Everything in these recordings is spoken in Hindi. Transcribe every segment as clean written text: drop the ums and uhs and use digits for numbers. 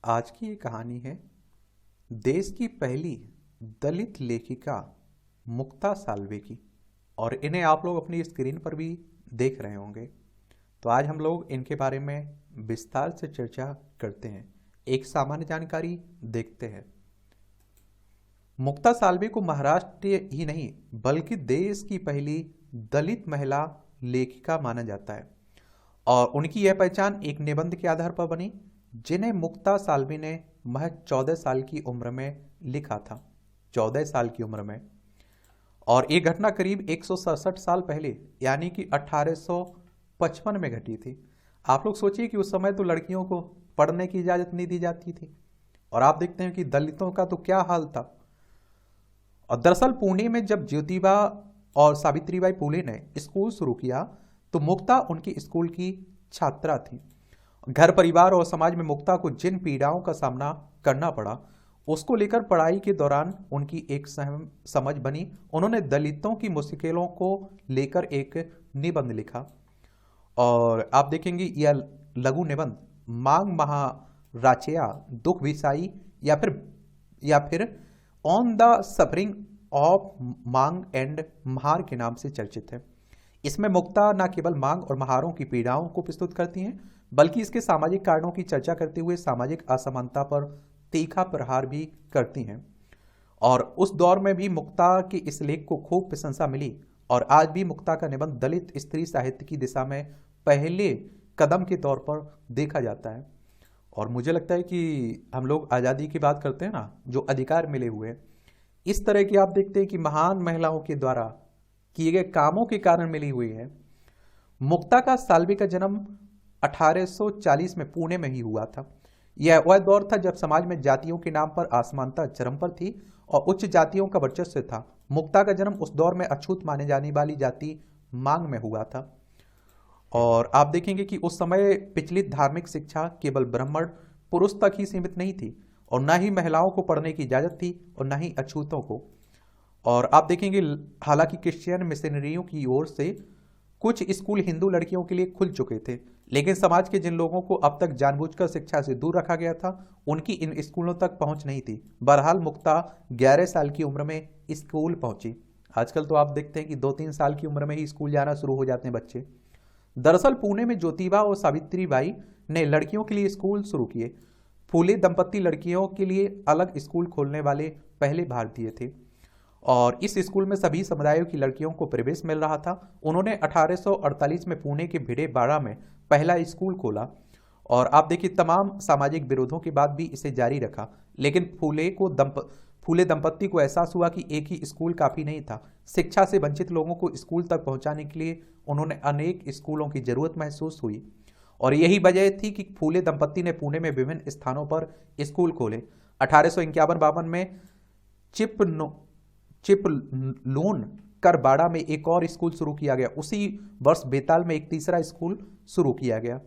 आज की ये कहानी है देश की पहली दलित लेखिका मुक्ता साल्वे की। और इन्हें आप लोग अपनी स्क्रीन पर भी देख रहे होंगे। तो आज हम लोग इनके बारे में विस्तार से चर्चा करते हैं, एक सामान्य जानकारी देखते हैं। मुक्ता साल्वे को महाराष्ट्र ही नहीं बल्कि देश की पहली दलित महिला लेखिका माना जाता है और उनकी यह पहचान एक निबंध के आधार पर बनी जिन्हें मुक्ता साल्वे ने महज 14 साल की उम्र में लिखा था। 14 साल की उम्र में। और ये घटना करीब 167 साल पहले यानी कि 1855 में घटी थी। आप लोग सोचिए कि उस समय तो लड़कियों को पढ़ने की इजाजत नहीं दी जाती थी और आप देखते हैं कि दलितों का तो क्या हाल था। और दरअसल पुणे में जब ज्योतिबा और सावित्रीबाई फुले ने स्कूल शुरू किया तो मुक्ता उनकी स्कूल की छात्रा थी। घर परिवार और समाज में मुक्ता को जिन पीड़ाओं का सामना करना पड़ा उसको लेकर पढ़ाई के दौरान उनकी एक सहम समझ बनी। उन्होंने दलितों की मुश्किलों को लेकर एक निबंध लिखा और आप देखेंगे यह लघु निबंध मांग महाराचया दुख विसाई या फिर ऑन द सफरिंग ऑफ मांग एंड महार के नाम से चर्चित है। इसमें मुक्ता न केवल मांग और महारों की पीड़ाओं को प्रस्तुत करती हैं बल्कि इसके सामाजिक कारणों की चर्चा करते हुए सामाजिक असमानता पर तीखा प्रहार भी करती हैं। और उस दौर में भी मुक्ता के इस लेख को खूब प्रशंसा मिली और आज भी मुक्ता का निबंध दलित स्त्री साहित्य की दिशा में पहले कदम के तौर पर देखा जाता है। और मुझे लगता है कि हम लोग आज़ादी की बात करते हैं ना, जो अधिकार मिले हुए इस तरह की आप देखते हैं कि महान महिलाओं के द्वारा किए गए कामों के कारण मिली हुई है। मुक्ता का साल्वे का जन्म 1840 में पुणे में ही हुआ था। यह वह दौर था जब समाज में जातियों के नाम पर असमानता चरम पर थी और उच्च जातियों का वर्चस्व था। मुक्ता का जन्म उस दौर में अछूत माने जाने वाली जाति मांग में हुआ था। और आप देखेंगे कि उस समय पिछली धार्मिक शिक्षा केवल ब्राह्मण पुरुष तक ही सीमित नहीं थी और न ही महिलाओं को पढ़ने की इजाजत थी और न ही अछूतों को। और आप देखेंगे हालांकि क्रिश्चियन मिशनरियों की ओर से कुछ स्कूल हिंदू लड़कियों के लिए खुल चुके थे, लेकिन समाज के जिन लोगों को अब तक जानबूझकर शिक्षा से दूर रखा गया था उनकी इन स्कूलों तक पहुंच नहीं थी। बहरहाल मुक्ता 11 साल की उम्र में स्कूल पहुंची। आजकल तो आप देखते हैं कि 2-3 साल की उम्र में ही स्कूल जाना शुरू हो जाते हैं बच्चे। दरअसल पुणे में ज्योतिबा और सावित्रीबाई ने लड़कियों के लिए स्कूल शुरू किए। फूले दंपत्ति लड़कियों के लिए अलग स्कूल खोलने वाले पहले भारतीय थे और इस स्कूल में सभी समुदायों की लड़कियों को प्रवेश मिल रहा था। उन्होंने 1848 में पुणे के भिड़ेबाड़ा में पहला स्कूल खोला और आप देखिए तमाम सामाजिक विरोधों के बाद भी इसे जारी रखा। लेकिन फूले दंपत्ति को एहसास हुआ कि एक ही स्कूल काफ़ी नहीं था। शिक्षा से वंचित लोगों को स्कूल तक पहुंचाने के लिए उन्होंने अनेक स्कूलों की जरूरत महसूस हुई और यही वजह थी कि फूले दंपत्ति ने पुणे में विभिन्न स्थानों पर स्कूल खोले। 1851-52 में चिपलून करबाड़ा में एक और स्कूल शुरू किया गया। उसी वर्ष बेताल में एक तीसरा स्कूल शुरू किया गया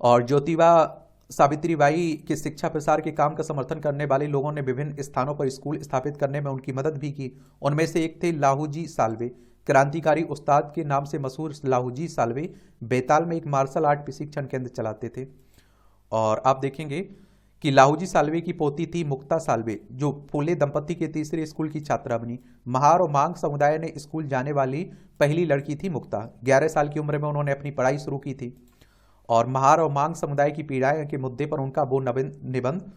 और ज्योतिबा सावित्रीबाई के शिक्षा प्रसार के काम का समर्थन करने वाले लोगों ने विभिन्न स्थानों पर स्कूल स्थापित करने में उनकी मदद भी की। उनमें से एक थे लाहूजी साल्वे। क्रांतिकारी उस्ताद के नाम से मशहूर लाहूजी साल्वे बेताल में एक मार्शल आर्ट प्रशिक्षण केंद्र चलाते थे। और आप देखेंगे कि लाहूजी साल्वे की पोती थी मुक्ता साल्वे जो फूले दंपत्ति के तीसरे स्कूल की छात्रा बनी। महार और मांग समुदाय ने स्कूल जाने वाली पहली लड़की थी मुक्ता। 11 साल की उम्र में उन्होंने अपनी पढ़ाई शुरू की थी और महार और मांग समुदाय की पीड़ाएं के मुद्दे पर उनका वो निबंध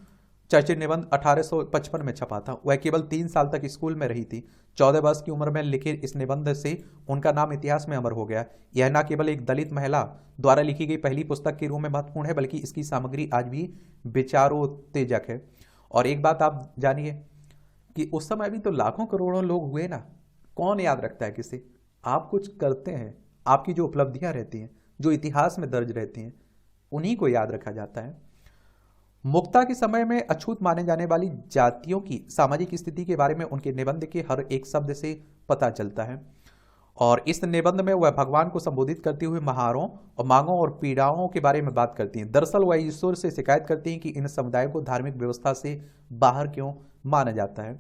चर्चित निबंध 1855 में छपा था। वह केवल 3 साल तक स्कूल में रही थी। 14 वर्ष की उम्र में लिखे इस निबंध से उनका नाम इतिहास में अमर हो गया। यह न केवल एक दलित महिला द्वारा लिखी गई पहली पुस्तक के रूप में महत्वपूर्ण है बल्कि इसकी सामग्री आज भी विचारोत्तेजक है। और एक बात आप जानिए कि उस समय भी तो लाखों करोड़ों लोग हुए ना, कौन याद रखता है किसे। आप कुछ करते हैं, आपकी जो उपलब्धियां रहती हैं जो इतिहास में दर्ज रहती हैं उन्हीं को याद रखा जाता है। मुक्ता के समय में अछूत माने जाने वाली जातियों की सामाजिक स्थिति के बारे में उनके निबंध के हर एक शब्द से पता चलता है और इस निबंध में वह भगवान को संबोधित करते हुए महारों और मांगों और पीड़ाओं के बारे में बात करती हैं। दरअसल वह ईश्वर से शिकायत करती हैं कि इन समुदायों को धार्मिक व्यवस्था से बाहर क्यों माना जाता है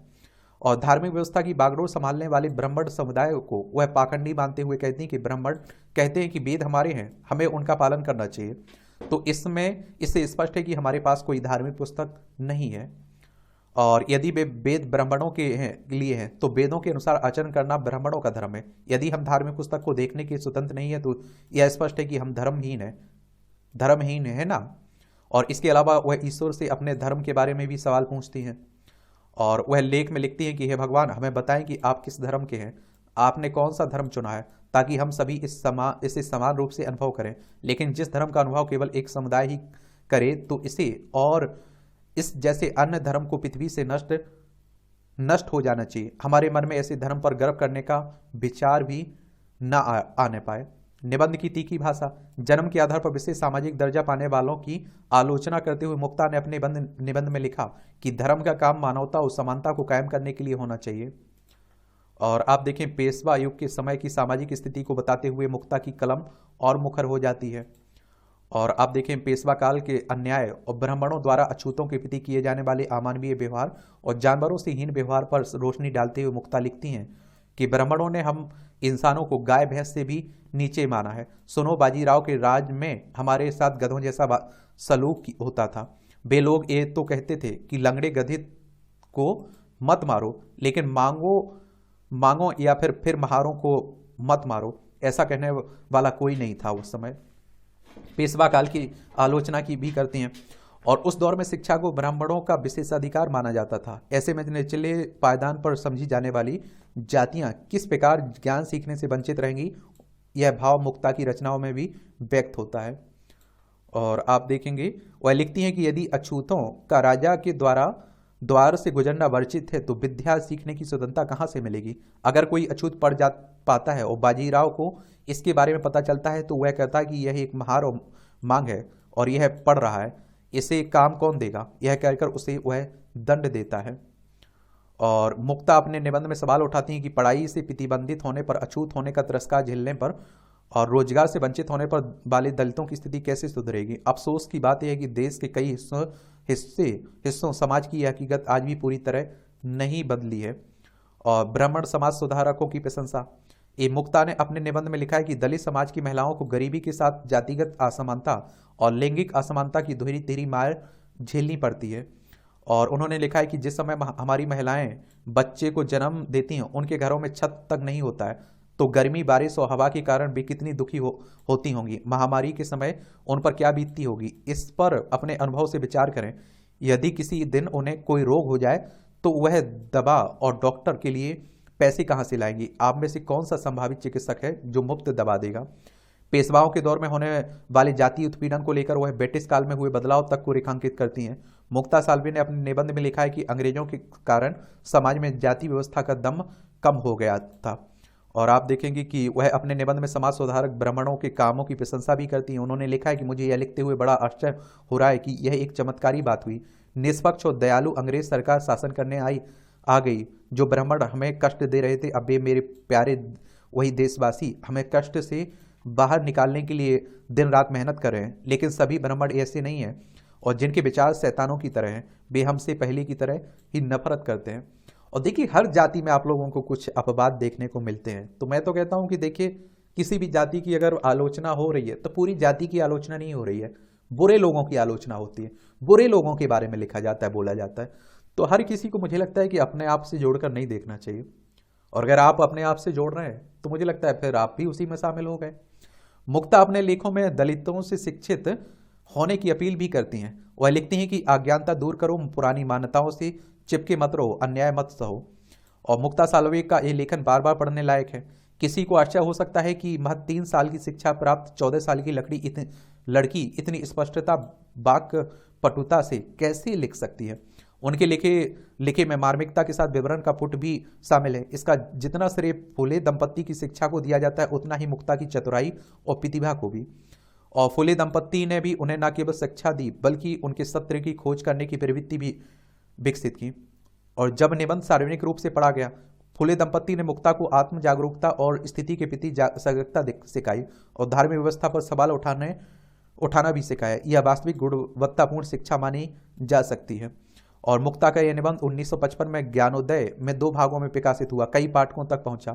और धार्मिक व्यवस्था की बागडोर संभालने वाले ब्राह्मण समुदाय को वह पाखंडी मानते हुए कहती हैं कि ब्राह्मण कहते हैं कि वेद हमारे हैं, हमें उनका पालन करना चाहिए। तो इसमें इससे स्पष्ट है कि हमारे पास कोई धार्मिक पुस्तक नहीं है। और यदि वे वेद ब्राह्मणों के लिए हैं तो वेदों के अनुसार आचरण करना ब्राह्मणों का धर्म है। यदि हम धार्मिक पुस्तक को देखने के स्वतंत्र नहीं है तो यह स्पष्ट है कि हम धर्महीन है ना। और इसके अलावा वह ईश्वर से अपने धर्म के बारे में भी सवाल पूछती हैं और वह लेख में लिखती हैं कि हे भगवान, हमें बताएं कि आप किस धर्म के हैं, आपने कौन सा धर्म चुना है, ताकि हम सभी इसे समान रूप से अनुभव करें। लेकिन जिस धर्म का अनुभव केवल एक समुदाय ही करे तो इसे और इस जैसे अन्य धर्म को पृथ्वी से नष्ट हो जाना चाहिए। हमारे मन में ऐसे धर्म पर गर्व करने का विचार भी न आने पाए। निबंध की तीखी भाषा। जन्म के आधार पर विशेष सामाजिक दर्जा पाने वालों की आलोचना करते हुए मुक्ता ने अपने निबंध में लिखा कि धर्म का काम मानवता और समानता को कायम करने के लिए होना चाहिए। और आप देखें, पेशवा युग के समय की सामाजिक स्थिति को बताते हुए मुक्ता की कलम और मुखर हो जाती है। और आप देखें, पेशवा काल के अन्याय और ब्राह्मणों द्वारा अछूतों के प्रति किए जाने वाले अमानवीय व्यवहार और जानवरों से हीन व्यवहार पर रोशनी डालते हुए मुक्ता लिखती हैं कि ब्राह्मणों ने हम इंसानों को गाय भैंस से भी नीचे माना है। सुनो, बाजीराव के राज में हमारे साथ गधों जैसा सलूक होता था। वे लोग ये तो कहते थे कि लंगड़े गधे को मत मारो, लेकिन मांगो या फिर महारों को मत मारो, ऐसा कहने वाला कोई नहीं था उस समय। पेशवा काल की आलोचना की भी करती हैं। और उस दौर में शिक्षा को ब्राह्मणों का विशेषाधिकार माना जाता था। ऐसे में निचले पायदान पर समझी जाने वाली जातियां किस प्रकार ज्ञान सीखने से वंचित रहेंगी, यह भाव मुक्ता की रचनाओं में भी व्यक्त होता है। और आप देखेंगे, वह लिखती हैं कि यदि अछूतों का राजा के द्वार से गुजरना वर्जित है तो विद्या सीखने की स्वतंत्रता कहाँ से मिलेगी। अगर कोई अछूत पढ़ जा पाता है और बाजीराव को इसके बारे में पता चलता है तो वह कहता है कि यह एक महार और मांग है और यह पढ़ रहा है, इसे काम कौन देगा। यह कहकर उसे वह दंड देता है। और मुक्ता अपने निबंध में सवाल उठाती हैं कि पढ़ाई से प्रतिबंधित होने पर, अछूत होने का तिरस्कार झेलने पर और रोजगार से वंचित होने पर वाले दलितों की स्थिति कैसे सुधरेगी। अफसोस की बात यह है कि देश के कई हिस्सों समाज की यह हकीकत आज भी पूरी तरह नहीं बदली है। और ब्राह्मण समाज सुधारकों की प्रशंसा। ए मुक्ता ने अपने निबंध में लिखा है कि दलित समाज की महिलाओं को गरीबी के साथ जातिगत असमानता और लैंगिक असमानता की दोहरी तेरी मार झेलनी पड़ती है। और उन्होंने लिखा है कि जिस समय हमारी महिलाएं बच्चे को जन्म देती हैं, उनके घरों में छत तक नहीं होता है, तो गर्मी, बारिश और हवा के कारण भी कितनी दुखी होती होंगी। महामारी के समय उन पर क्या बीतती होगी, इस पर अपने अनुभव से विचार करें। यदि किसी दिन उन्हें कोई रोग हो जाए तो वह दवा और डॉक्टर के लिए पैसे कहाँ से लाएंगी। आप में से कौन सा संभावित चिकित्सक है जो मुफ्त दवा देगा। पेशवाओं के दौर में होने वाले जातीय उत्पीड़न को लेकर वह ब्रिटिश काल में हुए बदलाव तक को रेखांकित करती हैं। मुक्ता साल्वी ने अपने निबंध में लिखा है कि अंग्रेजों के कारण समाज में जाति व्यवस्था का दम कम हो गया था। और आप देखेंगे कि वह अपने निबंध में समाज सुधारक ब्राह्मणों के कामों की प्रशंसा भी करती हैं। उन्होंने लिखा है कि मुझे यह लिखते हुए बड़ा आश्चर्य हो रहा है कि यह एक चमत्कारी बात हुई। निष्पक्ष और दयालु अंग्रेज सरकार शासन करने आ गई। जो ब्राह्मण हमें कष्ट दे रहे थे, अब ये मेरे प्यारे वही देशवासी हमें कष्ट से बाहर निकालने के लिए दिन रात मेहनत कर रहे हैं। लेकिन सभी ब्राह्मण ऐसे नहीं हैं और जिनके विचार शैतानों की तरह हैं, वे हमसे पहले की तरह ही नफरत करते हैं। और देखिए, हर जाति में आप लोगों को कुछ अपवाद देखने को मिलते हैं। तो मैं तो कहता हूं कि देखिए, किसी भी जाति की अगर आलोचना हो रही है तो पूरी जाति की आलोचना नहीं हो रही है, बुरे लोगों की आलोचना होती है, बुरे लोगों के बारे में लिखा जाता है, बोला जाता है। तो हर किसी को मुझे लगता है कि अपने आप से जोड़कर नहीं देखना चाहिए। और अगर आप अपने आप से जोड़ रहे हैं तो मुझे लगता है फिर आप भी उसी में शामिल हो गए। मुक्ता अपने लेखों में दलितों से शिक्षित होने की अपील भी करती हैं। वह लिखती हैं कि अज्ञानता दूर करो, पुरानी मान्यताओं से चिपके मत रहो, अन्याय मत सहो। और मुक्ता साल्वे का ये लेखन बार बार पढ़ने लायक है। किसी को आश्चर्य हो सकता है कि महज 3 साल की शिक्षा प्राप्त 14 साल की लड़की इतनी स्पष्टता, वाक पटुता से कैसे लिख सकती है। उनके लिखे में मार्मिकता के साथ विवरण का पुट भी शामिल है। इसका जितना श्रेय फुले दंपत्ति की शिक्षा को दिया जाता है, उतना ही मुक्ता की चतुराई और प्रतिभा को भी। और फुले दंपत्ति ने भी उन्हें न केवल शिक्षा दी बल्कि उनके सत्य की खोज करने की प्रवृत्ति भी विकसित की। और जब निबंध सार्वजनिक रूप से पढ़ा गया, फुले दंपत्ति ने मुक्ता को आत्म जागरूकता और स्थिति के प्रति सजगता सिखाई और धार्मिक व्यवस्था पर सवाल उठाना भी सिखाया। यह वास्तविक गुणवत्तापूर्ण शिक्षा मानी जा सकती है। और मुक्ता का यह निबंध 1955 में ज्ञानोदय में 2 भागों में प्रकाशित हुआ, कई पाठकों तक पहुंचा।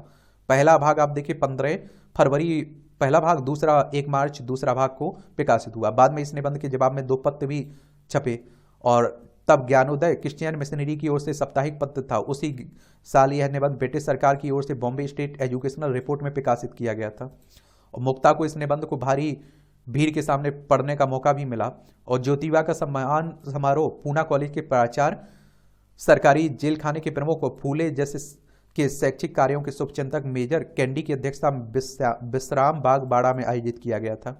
पहला भाग आप देखिए 15 फरवरी पहला भाग, दूसरा 1 मार्च दूसरा भाग को प्रकाशित हुआ। बाद में इस निबंध के जवाब में 2 पत्र भी छपे और तब ज्ञानोदय क्रिश्चियन मिशनरी की ओर से साप्ताहिक पत्र था। उसी साल यह निबंध ब्रिटिश सरकार की ओर से बॉम्बे स्टेट एजुकेशनल रिपोर्ट में प्रकाशित किया गया था और मुक्ता को इस निबंध को भारी भीड़ के सामने पढ़ने का मौका भी मिला और ज्योतिबा का सम्मान समारोह पूना कॉलेज के प्राचार्य, सरकारी जेल खाने के प्रमुख फूले जैसे के शैक्षिक कार्यों के शुभचिंतक मेजर कैंडी की अध्यक्षता में विश्राम बाग बाड़ा में आयोजित किया गया था।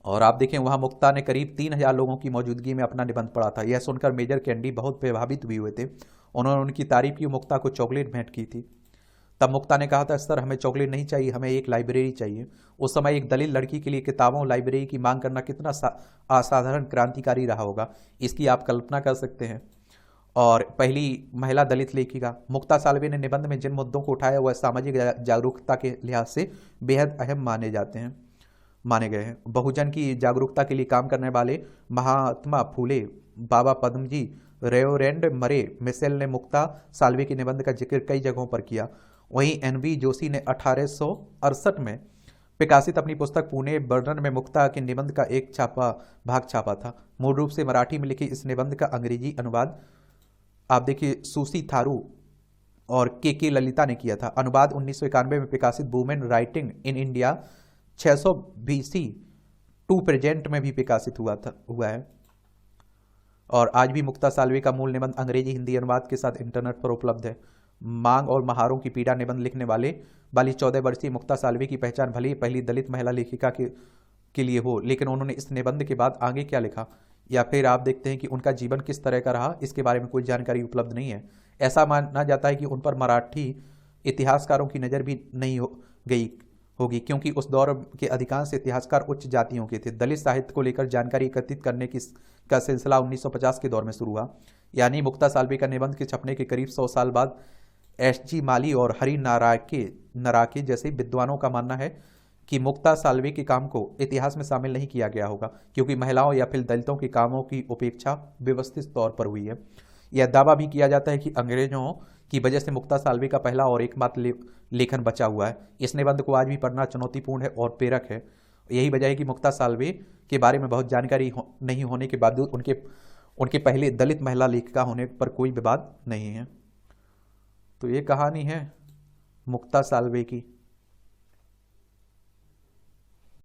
और आप देखें वहां मुक्ता ने करीब 3000 लोगों की मौजूदगी में अपना निबंध पढ़ा था। यह सुनकर मेजर कैंडी बहुत प्रभावित भी हुए थे। उन्होंने उनकी तारीफ की, मुक्ता को चॉकलेट भेंट की थी। तब मुक्ता ने कहा था, सर हमें चॉकलेट नहीं चाहिए, हमें एक लाइब्रेरी चाहिए। उस समय एक दलित लड़की के लिए किताबों लाइब्रेरी की मांग करना कितना असाधारण क्रांतिकारी रहा होगा, इसकी आप कल्पना कर सकते हैं। और पहली महिला दलित लेखिका मुक्ता साल्वे ने निबंध में जिन मुद्दों को उठाया वह सामाजिक जागरूकता के लिहाज से बेहद अहम माने गए हैं। बहुजन की जागरूकता के लिए काम करने वाले महात्मा फूले, बाबा पद्मजी, रेवरेंड मरे मिशेल ने मुक्ता साल्वे के निबंध का जिक्र कई जगहों पर किया। वहीं NB जोशी ने 1868 में प्रकाशित अपनी पुस्तक पुणे बर्डन में मुक्ता के निबंध का एक भाग छापा था। मूल रूप से मराठी में लिखे इस निबंध का अंग्रेजी अनुवाद आप देखिए सुसी थारू और के ललिता ने किया था। अनुवाद 1991 में प्रकाशित women writing in India 600 BC to present में भी प्रकाशित हुआ है। और आज भी मुक्ता साल्वे का मूल निबंध अंग्रेजी हिंदी अनुवाद के साथ इंटरनेट पर उपलब्ध है। मांग और महारों की पीड़ा निबंध लिखने वाली 14 वर्षीय मुक्ता साल्वे की पहचान भले ही पहली दलित महिला लेखिका के लिए हो, लेकिन उन्होंने इस निबंध के बाद आगे क्या लिखा या फिर आप देखते हैं कि उनका जीवन किस तरह का रहा, इसके बारे में कोई जानकारी उपलब्ध नहीं है। ऐसा माना जाता है कि उन पर मराठी इतिहासकारों की नज़र भी नहीं गई होगी, क्योंकि उस दौर के अधिकांश इतिहासकार उच्च जातियों के थे। दलित साहित्य को लेकर जानकारी एकत्रित करने का सिलसिला 1950 के दौर में शुरू हुआ। यानी मुक्ता साल्वे का निबंध के छपने के करीब 100 साल बाद SG माली और हरि नराके जैसे विद्वानों का मानना है कि मुक्ता साल्वे के काम को इतिहास में शामिल नहीं किया गया होगा, क्योंकि महिलाओं या फिर दलितों के कामों की उपेक्षा व्यवस्थित तौर पर हुई है। यह दावा भी किया जाता है कि अंग्रेजों की वजह से मुक्ता साल्वे का पहला और एकमात्र लेखन बचा हुआ है। इस निबंध को आज भी पढ़ना चुनौतीपूर्ण है और प्रेरक है। यही वजह है कि मुक्ता साल्वे के बारे में बहुत जानकारी नहीं होने के बावजूद उनके पहले दलित महिला लेखिका होने पर कोई विवाद नहीं है। तो ये कहानी है मुक्ता साल्वे की।